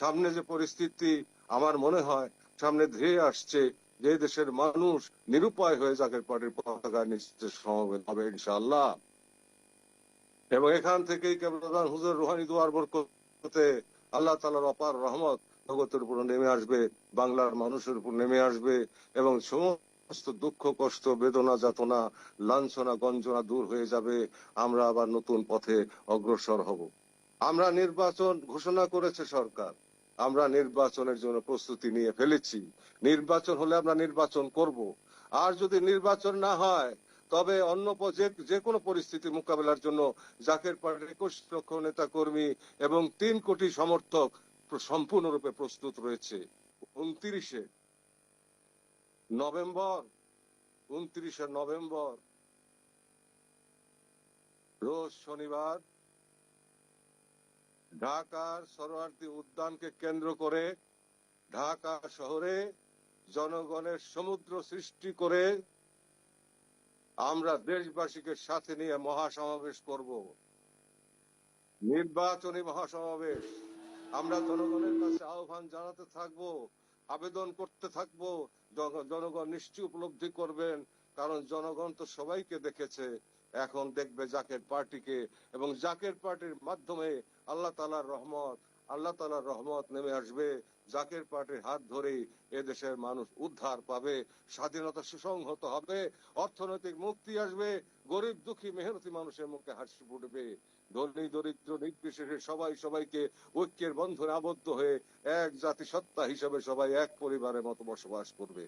সামনে যে পরিস্থিতি আমার মনে হয় সামনে ধেয়ে আসছে, যে দেশের মানুষ নিরুপায় হয়ে জাকের পার্টির পতাকা নিচে সমবেত হবে ইনশাআল্লাহ। এবং এখান থেকেই কেবলান হুজুর রুহানি দুয়ার বরকতে আল্লাহ তাআলার অপার রহমত জগতের উপর নেমে আসবে, বাংলার মানুষের উপর নেমে আসবে, এবং সমস্ত দুঃখ কষ্ট বেদনা যাতনা লাঞ্ছনা গঞ্জনা দূর হয়ে যাবে। আমরা আবার নতুন পথে অগ্রসর হব। আমরা নির্বাচন ঘোষণা করেছে সরকার, আমরা নির্বাচনের জন্য প্রস্তুতি নিয়ে ফেলেছি। নির্বাচন হলে আমরা নির্বাচন করব। আর যদি নির্বাচন না হয় তবে অন্য যে কোনো পরিস্থিতি মোকাবেলার জন্য জাকের পার্টির 21 লক্ষ নেতা কর্মী এবং 3 কোটি সমর্থক সম্পূর্ণরূপে প্রস্তুত রয়েছে। 29শে নভেম্বর 29শে নভেম্বর রোজ শনিবার ঢাকার সরোয়ার্দী উদ্যানকে কেন্দ্র করে ঢাকা শহরে জনগণের সমুদ্র সৃষ্টি করে আমরা দেশবাসীকে সাথে নিয়ে মহাসমাবেশ করব, নির্বাচনী মহাসমাবেশ। আমরা জনগণের কাছে আহ্বান জানাতে থাকব, আবেদন করতে থাকব। জনগণ নিশ্চয়ই উপলব্ধি করবেন, কারণ জনগণ তো সবাইকে দেখেছে, এখন দেখবে জাকের পার্টিকে, এবং জাকের পার্টির মাধ্যমে আল্লাহ তাআলার রহমত নেমে আসবে। জাকের পার্টির হাত ধরেই এদেশের মানুষ উদ্ধার পাবে, স্বাধীনতা সুসংহত হবে, অর্থনৈতিক মুক্তি আসবে, গরিব দুঃখী মেহনতি মানুষের মুখে হাসি ফুটবে, ধনী দরিদ্র নির্বিশেষে সবাই সবাইকে ঐক্যের বন্ধনে আবদ্ধ হয়ে এক জাতি সত্তা হিসেবে সবাই এক পরিবারের মতো বসবাস করবে।